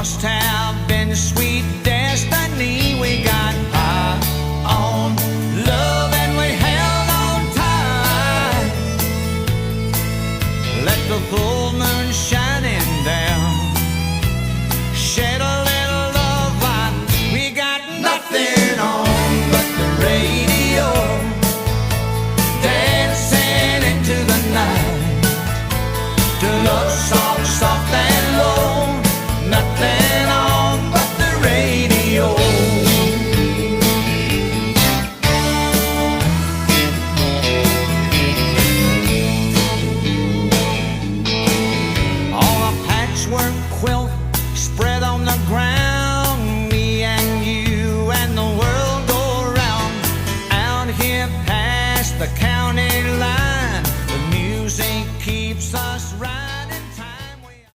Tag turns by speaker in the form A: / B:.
A: must have been sweet destiny. We got high on love and we held on tight. Let the full moon shining down shed a little love light. We got nothing on but the radio, dancing into the night to love soft, soft and low. Nothing on but the radio. On a patchwork quilt spread on the ground, me and you and the world go round. Out here past the county